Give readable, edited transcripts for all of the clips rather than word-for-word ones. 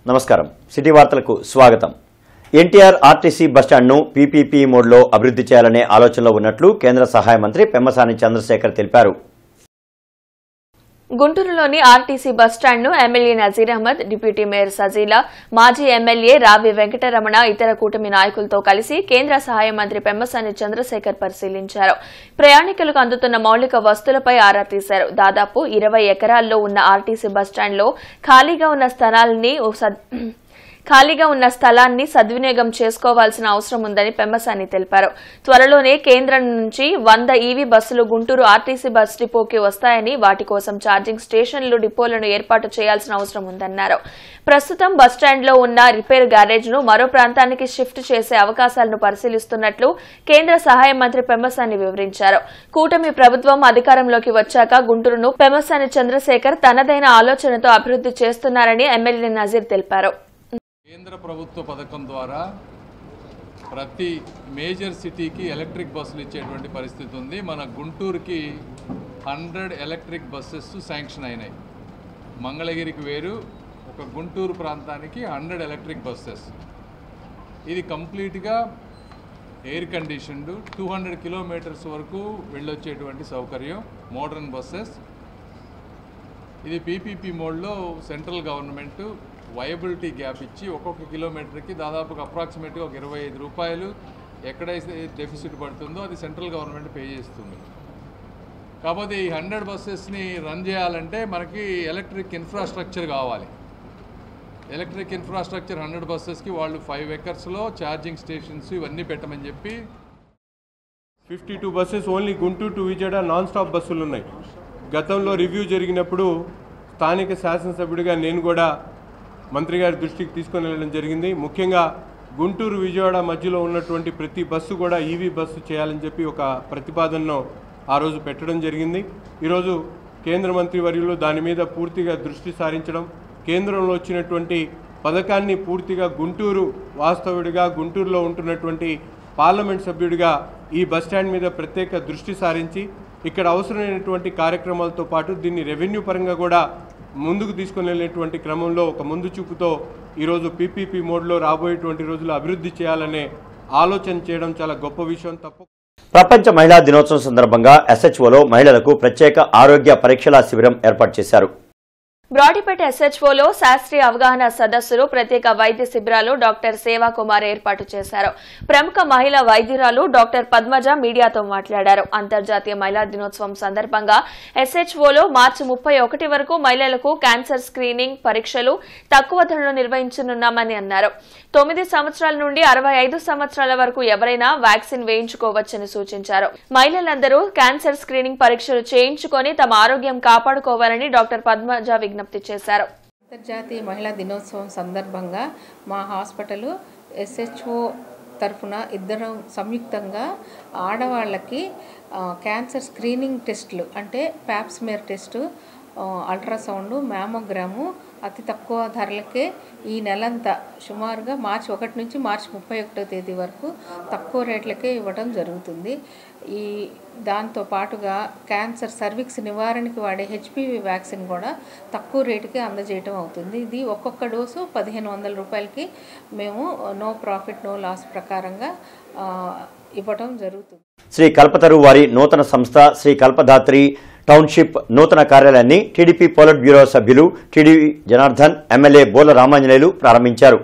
నమస్కారం సిటీ వార్తలకు స్వాగతం ఎన్టీఆర్ ఆర్టీసీ బస్టాండ్ను పీపీపీ మోడ్లో అభివృద్ధి చేయాలనే ఆలోచనలో ఉన్నట్లు కేంద్ర సహాయ మంత్రి పెమ్మసాని చంద్రశేఖర్ తెలిపారు. గుంటూరులోని ఆర్టీసీ బస్టాండ్ను MLA Nazeer Ahmed, deputy mayor Sajila, మాజీ ఎమ్మెల్యే రావి వెంకటరమణ ఇతర కూటమి నాయకులతో కలిసి కేంద్ర సహాయ మంత్రి పెమ్మసాని చంద్రశేఖర్ పరిశీలించారు. ప్రయాణికులకు అందుతున్న మౌలిక వస్తువులపై ఆరా తీశారు. దాదాపు 20 ఎకరాల్లో ఉన్న ఆర్టీసీ బస్టాండ్లో ఖాళీగా ఉన్న స్థలాన్ని సద్వినియోగం చేసుకోవాల్సిన అవసరం ఉందని పెమ్మసాని తెలిపారు. త్వరలోనే కేంద్రం నుంచి 100 ఈవీ బస్సులు గుంటూరు ఆర్టీసీ బస్ డిపోకి వస్తాయని, వాటి కోసం ఛార్జింగ్ స్టేషన్లు, డిపోలను ఏర్పాటు చేయాల్సిన అవసరం ఉందన్నారు. ప్రస్తుతం బస్టాండ్లో ఉన్న రిపేర్ గ్యారేజ్ను మరో ప్రాంతానికి షిఫ్ట్ చేసే అవకాశాలను పరిశీలిస్తున్నట్లు కేంద్ర సహాయ మంత్రి పెమ్మసాని వివరించారు. కూటమి ప్రభుత్వం అధికారంలోకి వచ్చాక గుంటూరును పెమ్మసాని చంద్రశేఖర్ తనదైన ఆలోచనతో అభివృద్ధి చేస్తున్నారని ఎమ్మెల్యే నజీర్ తెలిపారు. కేంద్ర ప్రభుత్వ పథకం ద్వారా ప్రతి మేజర్ సిటీకి ఎలక్ట్రిక్ బస్సులు ఇచ్చేటువంటి పరిస్థితి ఉంది. మన గుంటూరుకి 100 ఎలక్ట్రిక్ బస్సెస్ శాంక్షన్ అయినాయి. మంగళగిరికి వేరు, ఒక గుంటూరు ప్రాంతానికి 100 ఎలక్ట్రిక్ బస్సెస్. ఇది కంప్లీట్గా ఎయిర్ కండిషన్డ్, 200 కిలోమీటర్స్ వరకు వెళ్ళొచ్చేటువంటి సౌకర్యం, మోడర్న్ బస్సెస్. ఇది పీపీపీ మోడ్లో సెంట్రల్ గవర్నమెంట్ వయబిలిటీ గ్యాప్ ఇచ్చి ఒక్కొక్క కిలోమీటర్కి దాదాపుగా అప్రాక్సిమేట్గా ఒక 25 రూపాయలు ఎక్కడైతే డెఫిసిట్ పడుతుందో అది సెంట్రల్ గవర్నమెంట్ పే చేస్తుంది. కాకపోతే ఈ 100 బస్సెస్ని రన్ చేయాలంటే మనకి ఎలక్ట్రిక్ ఇన్ఫ్రాస్ట్రక్చర్ కావాలి. ఎలక్ట్రిక్ ఇన్ఫ్రాస్ట్రక్చర్ 100 బస్సెస్కి వాళ్ళు 5 ఎకర్స్లో ఛార్జింగ్ స్టేషన్స్ ఇవన్నీ పెట్టమని చెప్పి 52 buses only Guntur to Vijayawada non stop బస్సులు ఉన్నాయి. గతంలో రివ్యూ జరిగినప్పుడు స్థానిక శాసనసభ్యుడిగా నేను కూడా మంత్రి గారి దృష్టికి తీసుకొని వెళ్ళడం జరిగింది. ముఖ్యంగా గుంటూరు విజయవాడ మధ్యలో ఉన్నటువంటి ప్రతి బస్సు కూడా ఈవీ బస్సు చేయాలని చెప్పి ఒక ప్రతిపాదనను ఆ రోజు పెట్టడం జరిగింది. ఈరోజు కేంద్ర మంత్రి వర్యులు దాని మీద పూర్తిగా దృష్టి సారించడం, కేంద్రంలో వచ్చినటువంటి పథకాన్ని పూర్తిగా గుంటూరు వాస్తవుడిగా, గుంటూరులో ఉంటున్నటువంటి పార్లమెంట్ సభ్యుడిగా ఈ బస్టాండ్ మీద ప్రత్యేక దృష్టి సారించి ఇక్కడ అవసరమైనటువంటి కార్యక్రమాలతో పాటు దీన్ని రెవెన్యూ పరంగా కూడా ముందుకు తీసుకొని వెళ్ళేటువంటి క్రమంలో ఒక ముందు చూపుతో ఈరోజు పీపీపీ మోడ్లో రాబోయేటువంటి రోజులు అభివృద్ధి చేయాలనే ఆలోచన చేయడం చాలా గొప్ప విషయం. ప్రపంచ మహిళా దినోత్సవం సందర్భంగా ఎస్హెచ్ఓలో మహిళలకు ప్రత్యేక ఆరోగ్య పరీక్షల శిబిరం ఏర్పాటు చేశారు. బ్రాడీపేట ఎస్హెచ్ఓలో శాస్త్రీయ అవగాహన సదస్సులు, ప్రత్యేక వైద్య శిబిరాలు డాక్టర్ సేవా కుమార్ ఏర్పాటు చేశారు. ప్రముఖ మహిళా వైద్యురాలు డాక్టర్ పద్మజ మీడియాతో మాట్లాడారు. అంతర్జాతీయ మహిళా దినోత్సవం సందర్భంగా ఎస్హెచ్ఓలో మార్చి 31 వరకు మహిళలకు క్యాన్సర్ స్క్రీనింగ్ పరీక్షలు తక్కువ ధరలో నిర్వహించనున్నామని అన్నారు. 9 సంవత్సరాల నుండి 65 సంవత్సరాల వరకు ఎవరైనా వ్యాక్సిన్ వేయించుకోవచ్చని సూచించారు. మహిళలందరూ క్యాన్సర్ స్క్రీనింగ్ పరీక్షలు చేయించుకొని తమ ఆరోగ్యం కాపాడుకోవాలని డాక్టర్ పద్మజ విజ్ఞప్తి చేశారు. అంతర్జాతీయ మహిళా దినోత్సవం సందర్భంగా మా హాస్పిటల్ ఎస్హెచ్ఓ తరఫున ఇద్దరం సంయుక్తంగా ఆడవాళ్ళకి క్యాన్సర్ స్క్రీనింగ్ టెస్టులు అంటే ప్యాప్స్మియర్ టెస్టు, అల్ట్రాసౌండ్, మ్యామోగ్రాము అతి తక్కువ ధరలకే ఈ నెలంతా సుమారుగా మార్చి 1 నుంచి మార్చి 31వ తేదీ వరకు తక్కువ రేట్లకే ఇవ్వడం జరుగుతుంది. దాంతో పాటుగా క్యాన్సర్ సర్విక్స్ నివారణకి వాడే హెచ్పివి వ్యాక్సిన్ కూడా తక్కువ రేటుకి అందజేయటం అవుతుంది. ఇది ఒక్కొక్క డోసు 1500 రూపాయలకి మేము నో ప్రాఫిట్ నో లాస్ ప్రకారంగా ఇవ్వటం జరుగుతుంది. శ్రీ కల్పతరు వారి నూతన సంస్థ శ్రీ కల్పధాత్రి టౌన్షిప్ నూతన కార్యాలయాన్ని టీడీపీ పోలిట్ బ్యూరో సభ్యులు టీడీ జనార్దన్, ఎమ్మెల్యే బోల రామాంజనేయులు ప్రారంభించారు.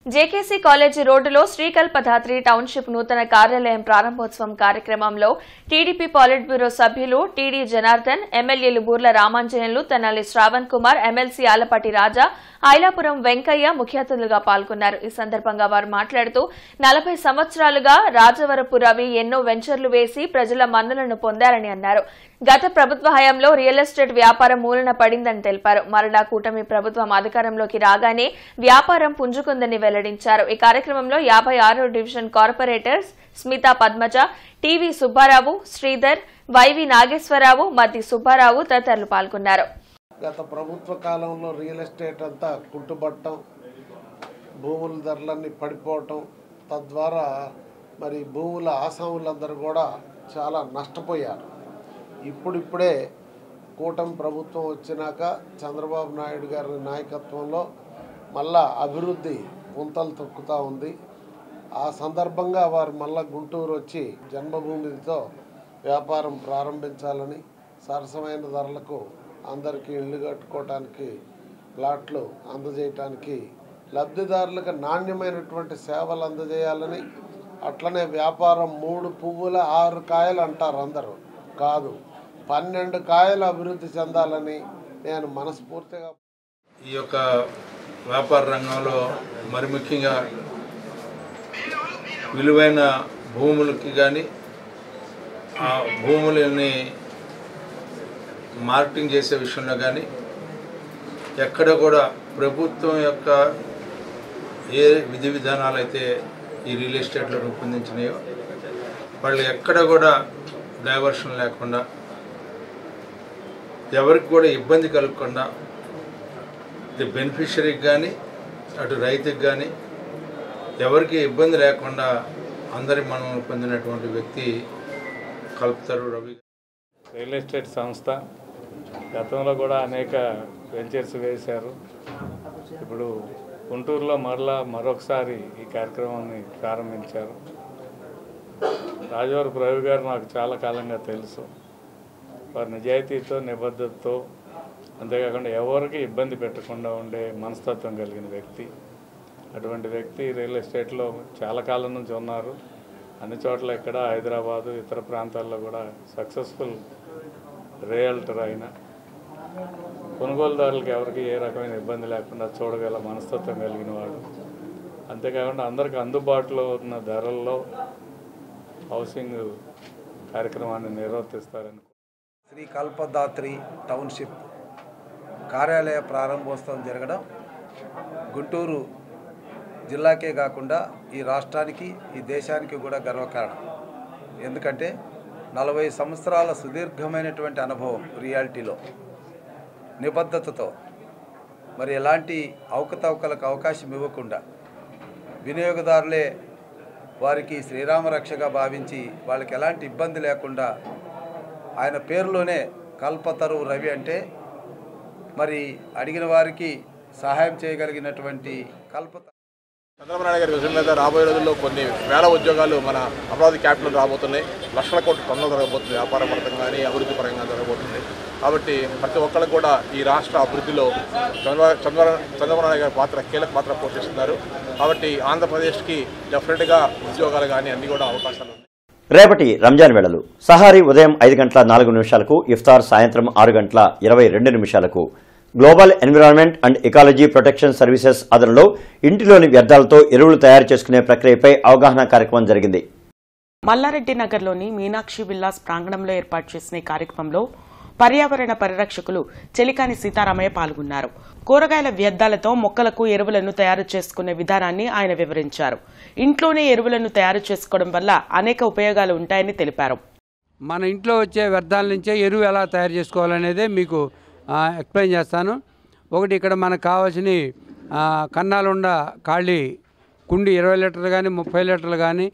జేకేసీ కాలేజీ రోడ్డులో శ్రీకల్పధాత్రి టౌన్షిప్ నూతన కార్యాలయం ప్రారంభోత్సవం కార్యక్రమంలో టీడీపీ పాలిట్ బ్యూరో సభ్యులు టీడీ జనార్దన్, ఎమ్మెల్యేలు బూర్ల రామాంజనేయులు, తెనాలి శ్రావణ్ కుమార్, ఎమ్మెల్సీ ఆలపాటి రాజా, ఐలాపురం వెంకయ్య ముఖ్య అతిథులుగా పాల్గొన్నారు. ఈ సందర్భంగా వారు మాట్లాడుతూ 40 సంవత్సరాలుగా రాజవరపు రవి ఎన్నో వెంచర్లు వేసి ప్రజల మన్ననలను పొందారని అన్నారు. గత ప్రభుత్వ హయాంలో రియల్ ఎస్టేట్ వ్యాపారం మూలన పడిందని తెలిపారు. మరలా కూటమి ప్రభుత్వం అధికారంలోకి రాగానే వ్యాపారం పుంజుకుందని వెల్లడించారు. ఈ కార్యక్రమంలో 56వ division corporators Smitha Padmaja, TV Subbarao, Sridhar, YV Nageswararao, Maddi Subbarao తదితరులు పాల్గొన్నారు. గత ప్రభుత్వ కాలంలో రియల్ ఎస్టేట్ అంతా కుంటుపడటం, భూముల ధరలన్నీ పడిపోవటం, తద్వారా మరి భూముల ఆసాములందరూ కూడా చాలా నష్టపోయారు. ఇప్పుడిప్పుడే కూటమి ప్రభుత్వం వచ్చినాక చంద్రబాబు నాయుడు గారి నాయకత్వంలో మళ్ళా అభివృద్ధి పుంతలు తొక్కుతూ ఉంది. ఆ సందర్భంగా వారు మళ్ళా గుంటూరు వచ్చి జన్మభూమితో వ్యాపారం ప్రారంభించాలని, సరసమైన ధరలకు అందరికీ ఇళ్ళు కట్టుకోవడానికి, ప్లాట్లు అందజేయటానికి, లబ్ధిదారులకు నాణ్యమైనటువంటి సేవలు అందజేయాలని, అట్లనే వ్యాపారం 3 పువ్వుల 6 కాయలు అంటారు అందరూ, కాదు 12 కాయలు అభివృద్ధి చెందాలని నేను మనస్ఫూర్తిగా ఈ యొక్క వ్యాపార రంగంలో మరి ముఖ్యంగా విలువైన భూములకి కానీ ఆ భూములని మార్కెటింగ్ చేసే విషయంలో కానీ ఎక్కడ కూడా ప్రభుత్వం యొక్క ఏ విధి విధానాలు అయితే ఈ రియల్ ఎస్టేట్లో రూపొందించినాయో వాళ్ళు ఎక్కడ కూడా డైవర్షన్ లేకుండా, ఎవరికి కూడా ఇబ్బంది కలగకుండా, ఇది బెనిఫిషరీకి కానీ అటు రైతుకి కానీ ఎవరికి ఇబ్బంది లేకుండా అందరి మనల్ని పొందినటువంటి వ్యక్తి కల్పతరు రవి. రియల్ ఎస్టేట్ సంస్థ గతంలో కూడా అనేక వెంచర్స్ వేశారు. ఇప్పుడు గుంటూరులో మరొకసారి ఈ కార్యక్రమాన్ని ప్రారంభించారు. రాజవరపు రవి గారు నాకు చాలా కాలంగా తెలుసు. వారి నిజాయితీతో, నిబద్ధతతో, అంతేకాకుండా ఎవరికి ఇబ్బంది పెట్టకుండా ఉండే మనస్తత్వం కలిగిన వ్యక్తి. అటువంటి వ్యక్తి రియల్ ఎస్టేట్లో చాలా కాలం నుంచి ఉన్నారు. అన్ని చోట్ల ఇక్కడ హైదరాబాదు, ఇతర ప్రాంతాల్లో కూడా సక్సెస్ఫుల్ రియల్టర్ అయిన కొనుగోలుదారులకు ఎవరికి ఏ రకమైన ఇబ్బంది లేకుండా చూడగల మనస్తత్వం కలిగిన వాడు. అంతేకాకుండా అందరికీ అందుబాటులో ఉన్న ధరల్లో హౌసింగ్ కార్యక్రమాన్ని నిర్వర్తిస్తారని. శ్రీ కల్పదాత్రి టౌన్షిప్ కార్యాలయ ప్రారంభోత్సవం జరగడం గుంటూరు జిల్లాకే కాకుండా ఈ రాష్ట్రానికి, ఈ దేశానికి కూడా గర్వకారణం. ఎందుకంటే 40 సంవత్సరాల సుదీర్ఘమైనటువంటి అనుభవం రియాలిటీలో, నిబద్ధతతో, మరి ఎలాంటి అవకతవకలకు అవకాశం ఇవ్వకుండా వినియోగదారులే వారికి శ్రీరామ రక్షగా భావించి వాళ్ళకి ఎలాంటి ఇబ్బంది లేకుండా ఆయన పేరులోనే కల్పతరు రవి అంటే మరి అడిగిన వారికి సహాయం చేయగలిగినటువంటి చంద్రబాబు నాయుడు గారి విజన్ మీద రాబోయే రోజుల్లో కొన్ని వేల ఉద్యోగాలు మన అమరావతి క్యాపిటల్ రాబోతున్నాయి. లక్షల కోట్ల టన్నులు జరగబోతుంది. వ్యాపార పరంగా కానీ అభివృద్ధి పరంగా జరగబోతుంది. కాబట్టి ప్రతి ఒక్కరికి కూడా ఈ రాష్ట్ర అభివృద్ధిలో చంద్రబాబు నాయుడు గారి పాత్ర కీలక పాత్ర పోషిస్తున్నారు. కాబట్టి ఆంధ్రప్రదేశ్కి డెఫినెట్గా ఉద్యోగాలు కానీ అన్ని కూడా అవకాశాలు ఉన్నాయి. రేపటి రంజాన్ వేళలు సహారీ ఉదయం 5:04 ఇఫ్తార్ సాయంత్రం 6:22 global environment and ecology protection services ఆధ్వర్యంలో ఇంటిలోని వ్యర్థాలతో ఎరువులు తయారు చేసుకునే ప్రక్రియపై అవగాహన కార్యక్రమం జరిగింది. మల్లారెడ్డి నగర్లోని మీనాక్షి విల్లాస్ ప్రాంగణంలో ఏర్పాటు చేసిన కార్యక్రమంలో పర్యావరణ పరిరక్షకులు చెలికాని సీతారామయ్య పాల్గొన్నారు. కూరగాయల వ్యర్థాలతో మొక్కలకు ఎరువులను తయారు చేసుకునే విధానాన్ని ఆయన వివరించారు. ఇంట్లోనే ఎరువులను తయారు చేసుకోవడం వల్ల అనేక ఉపయోగాలు ఉంటాయని తెలిపారు. మన ఇంట్లో వచ్చే వ్యర్థాల నుంచే ఎరువు ఎలా తయారు చేసుకోవాలనేదే మీకు ఎక్స్ప్లెయిన్ చేస్తాను. ఒకటి, ఇక్కడ మనకు కావాల్సిన కన్నాలుండ ఖాళీ కుండి 20 లీటర్లు కానీ 30 లీటర్లు కానీ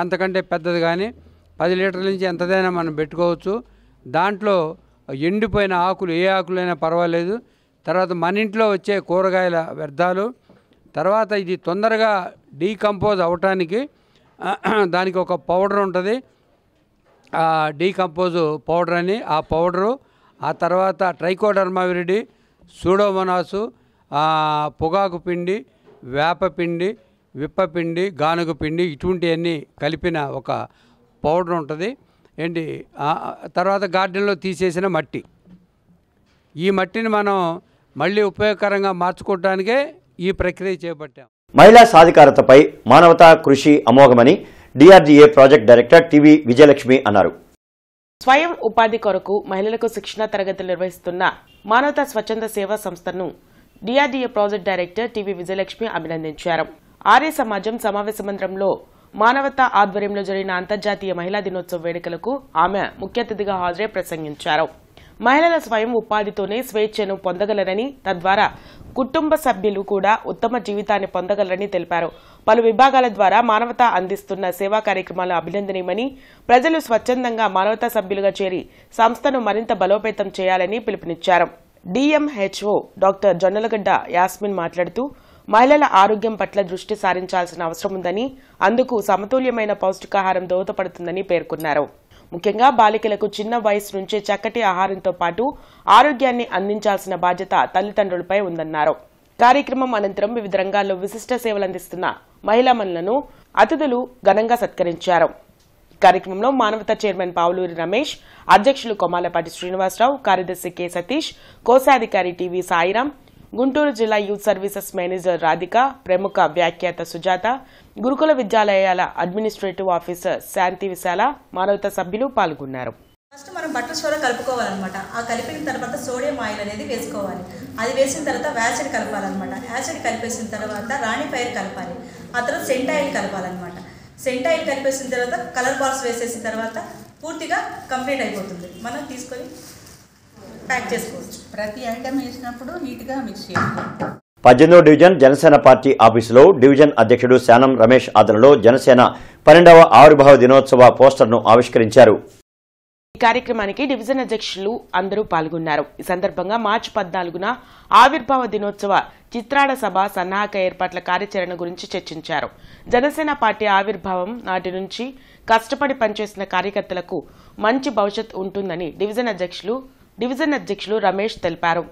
అంతకంటే పెద్దది కానీ 10 లీటర్ల నుంచి ఎంతదైనా మనం పెట్టుకోవచ్చు. దాంట్లో ఎండిపోయిన ఆకులు, ఏ ఆకులైనా పర్వాలేదు. తర్వాత మన ఇంట్లో వచ్చే కూరగాయల వ్యర్థాలు, తర్వాత ఇది తొందరగా డీకంపోజ్ అవటానికి దానికి ఒక పౌడర్ ఉంటుంది, డీకంపోజ్ పౌడర్ అని. ఆ పౌడరు, ఆ తర్వాత ట్రైకోడర్మా విరిడి, సూడోమోనాసు, పొగాకు పిండి, వేపపిండి, విప్పపిండి, గానుగ పిండి, ఇటువంటివన్నీ కలిపిన ఒక పౌడర్ ఉంటుంది. ఏంటి, తర్వాత గార్డెన్లో తీసేసిన మట్టి. ఈ మట్టిని మనం మళ్ళీ ఉపయోగకరంగా మార్చుకోవడానికే ఈ ప్రక్రియ చేపట్టాం. మహిళా సాధికారతపై మానవతా కృషి అమోఘమని DRDA project director TV Vijayalakshmi అన్నారు. స్వయం ఉపాధి కొరకు మహిళలకు శిక్షణ తరగతులు నిర్వహిస్తున్న మానవతా స్వచ్ఛంద సేవా సంస్థను DRDA project director TV Vijayalakshmi అభినందించారు. ఆర్య సమాజం సమావేశ మందిరంలో మానవతా ఆధ్వర్యంలో జరిగిన అంతర్జాతీయ మహిళా దినోత్సవ వేడుకలకు ఆమె ముఖ్య అతిథిగా హాజరై ప్రసంగించారు. మహిళల స్వయం ఉపాధితోనే స్వేచ్ఛను పొందగలరని, తద్వారా కుటుంబ సభ్యులు కూడా ఉత్తమ జీవితాన్ని పొందగలరని తెలిపారు. పలు విభాగాల ద్వారా మానవత అందిస్తున్న సేవా కార్యక్రమాలు అభినందనీయమని, ప్రజలు స్వచ్ఛందంగా మానవతా సభ్యులుగా చేరి సంస్థను మరింత బలోపేతం చేయాలని పిలుపునిచ్చారు. డిఎంహెచ్ఓ డాక్టర్ జొన్నలగడ్డ యాస్మిన్ మాట్లాడుతూ, మహిళల ఆరోగ్యం పట్ల దృష్టి సారించాల్సిన అవసరం ఉందని, అందుకు సమతుల్యమైన పౌష్టికాహారం దోహదపడుతుందని పేర్కొన్నారు. ముఖ్యంగా బాలికలకు చిన్న వయసు నుంచే చక్కటి ఆహారంతో పాటు ఆరోగ్యాన్ని అందించాల్సిన బాధ్యత తల్లిదండ్రులపై ఉందన్నారు. కార్యక్రమం అనంతరం వివిధ రంగాల్లో విశిష్ట సేవలందిస్తున్న మహిళామణులను అతిథులు ఘనంగా సత్కరించారు. కార్యక్రమంలో మానవతా చైర్మన్ పావులూరి రమేష్, అధ్యక్షులు కొమాలపాటి శ్రీనివాసరావు, కార్యదర్శి కె సతీష్, కోశాధికారి టివి సాయిరాం, గుంటూరు జిల్లా యూత్ సర్వీసెస్ మేనేజర్ రాధిక, ప్రముఖ వ్యాఖ్యాత సుజాత, గురుకుల విద్యాలయాల అడ్మినిస్ట్రేటివ్ ఆఫీసర్ శాంతి విశాల, మానవతా సభ్యులు పాల్గొన్నారు. ఫస్ట్ మనం బట్టల సోడా కలుపుకోవాలన్నమాట. ఆ కలిపిన తర్వాత సోడియం ఆయిల్ అనేది వేసుకోవాలి. అది వేసిన తర్వాత యాసిడ్ కలపాలన్నమాట. యాసిడ్ కలిపేసిన తర్వాత రాణి పైర్ కలపాలి. ఆ తర్వాత సెంట్ ఆయిల్ కలపాలన్నమాట. సెంట్ ఆయిల్ కలిపేసిన తర్వాత కలర్ బాల్స్ వేసేసిన తర్వాత పూర్తిగా కంప్లీట్ అయిపోతుంది. మనం తీసుకొని ప్యాక్ చేసుకోవచ్చు. ప్రతి ఐటమ్ వేసినప్పుడు నీట్గా మిక్స్ చేసుకోవాలి. 18వ డివిజన్ జనసేన పార్టీ ఆఫీసులో డివిజన్ అధ్యక్షుడు శానం రమేష్ ఆధ్వర్యంలో జనసేన 12వ ఆవిర్భావ దినోత్సవ పోస్టర్ను ఆవిష్కరించారు. ఈ కార్యక్రమానికి డివిజన్ అధ్యక్షులు అందరూ పాల్గొన్నారు. ఈ సందర్భంగా మార్చి 14న ఆవిర్భావ దినోత్సవ చిత్రాడ సభ సన్నాహక ఏర్పాట్ల కార్యాచరణ గురించి చర్చించారు. జనసేన పార్టీ ఆవిర్భావం నాటి నుంచి కష్టపడి పనిచేసిన కార్యకర్తలకు మంచి భవిష్యత్ ఉంటుందని డివిజన్ అధ్యక్షులు రమేష్ తెలిపారు.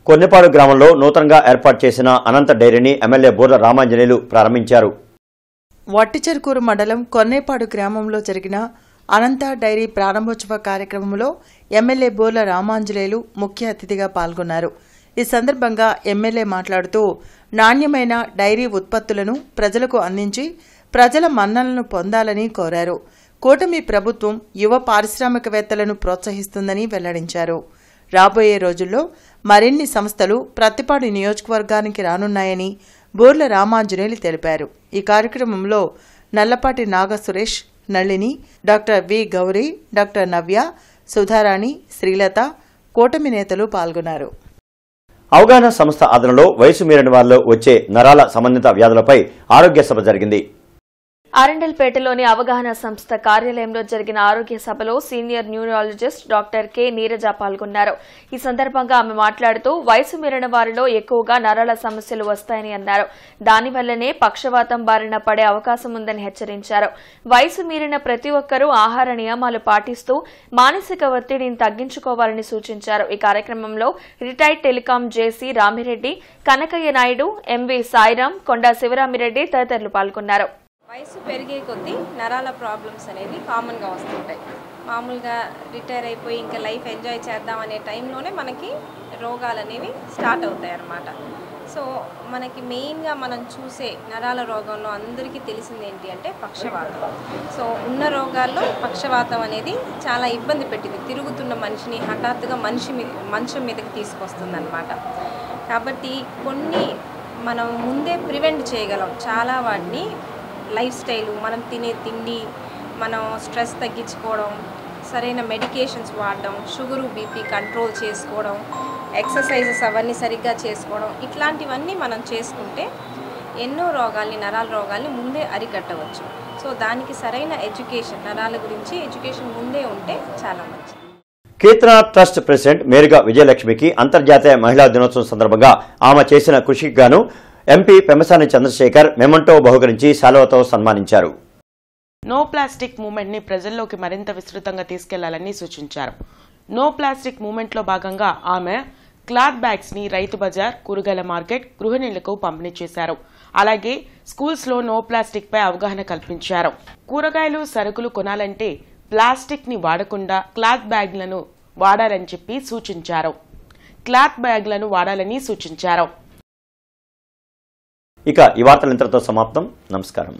కొన్నిపాడు గ్రామంలో నూతనంగా ఏర్పాటు చేసిన అనంత డైరీని ఎమ్మెల్యే బూర్ల రామాంజనేయులు ప్రారంభించారు. వట్టిచెరుకూరు మండలం కొన్నేపాడు గ్రామంలో జరిగిన అనంత డైరీ ప్రారంభోత్సవ కార్యక్రమంలో ఎమ్మెల్యే బూర్ల రామాంజనేయులు ముఖ్య అతిథిగా పాల్గొన్నారు. ఈ సందర్భంగా ఎమ్మెల్యే మాట్లాడుతూ నాణ్యమైన డైరీ ఉత్పత్తులను ప్రజలకు అందించి ప్రజల మన్ననలను పొందాలని కోరారు. కూటమి ప్రభుత్వం యువ పారిశ్రామికవేత్తలను ప్రోత్సహిస్తుందని వెల్లడించారు. రాబోయే రోజుల్లో మరిన్ని సంస్థలు ప్రత్తిపాడు నియోజకవర్గానికి రానున్నాయని బూర్ల రామాంజనేయులు తెలిపారు. ఈ కార్యక్రమంలో Nallapati Nagasuresh, Nalini, doctor V Gowri, doctor Navya, Sudharani, Srilatha, కూటమి నేతలు పాల్గొన్నారు. అవగాహన సంస్థ ఆధ్వర్యంలో వయసు మీరిన వారిలో వచ్చే నరాల సంబంధిత వ్యాధులపై ఆరోగ్య సభ జరిగింది. అరండల్పేటలోని అవగాహన సంస్థ కార్యాలయంలో జరిగిన ఆరోగ్య సభలో senior neurologist doctor K Neeraja పాల్గొన్నారు. ఈ సందర్భంగా ఆమె మాట్లాడుతూ వయసు మీరిన వారిలో ఎక్కువగా నరాల సమస్యలు వస్తాయని అన్నారు. దానివల్లనే పక్షవాతం బారిన పడే అవకాశం ఉందని హెచ్చరించారు. వయసు మీరిన ప్రతి ఒక్కరూ ఆహార నియమాలు పాటిస్తూ మానసిక ఒత్తిడిని తగ్గించుకోవాలని సూచించారు. ఈ కార్యక్రమంలో రిటైర్డ్ టెలికాం జేసీ రామిరెడ్డి, కనకయ్య నాయుడు, ఎంవి సాయిరాం, కొండా శివరామిరెడ్డి తదితరులు పాల్గొన్నారు. వయసు పెరిగే కొద్దీ నరాల ప్రాబ్లమ్స్ అనేవి కామన్గా వస్తుంటాయి. మామూలుగా రిటైర్ అయిపోయి ఇంకా లైఫ్ ఎంజాయ్ చేద్దాం అనే టైంలోనే మనకి రోగాలు అనేవి స్టార్ట్ అవుతాయి అన్నమాట. సో మనకి మెయిన్గా మనం చూసే నరాల రోగంలో అందరికీ తెలిసింది ఏంటి అంటే పక్షవాతం. సో ఉన్న రోగాల్లో పక్షవాతం అనేది చాలా ఇబ్బంది పెట్టింది. తిరుగుతున్న మనిషిని హఠాత్తుగా మంచం మీదకి తీసుకొస్తుంది అన్నమాట. కాబట్టి కొన్ని మనం ముందే ప్రివెంట్ చేయగలం చాలా వాటిని. లైఫ్ స్టైలు, మనం తినే తిండి, మనం స్ట్రెస్ తగ్గించుకోవడం, సరైన మెడికేషన్స్ వాడడం, షుగరు బీపీ కంట్రోల్ చేసుకోవడం, ఎక్సర్సైజెస్ అవన్నీ సరిగ్గా చేసుకోవడం, ఇట్లాంటివన్నీ మనం చేసుకుంటే ఎన్నో రోగాల్ని, నరాల రోగాల్ని ముందే అరికట్టవచ్చు. సో దానికి సరైన ఎడ్యుకేషన్, నరాల గురించి ఎడ్యుకేషన్ ముందే ఉంటే చాలా మంచిది. కీర్తన ట్రస్ట్ ప్రెసిడెంట్ మేరుగా విజయలక్ష్మికి అంతర్జాతీయ మహిళా దినోత్సవం సందర్భంగా ఆమె చేసిన కృషికి గాను ఎంపీ పెమ్మసాని చంద్రశేఖర్ మెమంటో బహుకరించి శాలువాతో సన్మానించారు. నో ప్లాస్టిక్ మూవ్మెంట్ ని ప్రజల్లోకి మరింత విస్తృతంగా తీసుకెళ్లాలని సూచించారు. నో ప్లాస్టిక్ మూవ్మెంట్ లో భాగంగా ఆమె క్లాత్ బ్యాగ్స్ ని రైతు బజార్, కూరగాయల మార్కెట్, గృహిణులకు పంపిణీ చేశారు. అలాగే స్కూల్స్ లో నో ప్లాస్టిక్ పై అవగాహన కల్పించారు. కూరగాయలు, సరుకులు కొనాలంటే ప్లాస్టిక్ ని వాడకుండా క్లాత్ బ్యాగ్లను వాడాలని సూచించారు. ఇక ఈ వార్తలు ఇంతటితో సమాప్తం. నమస్కారం.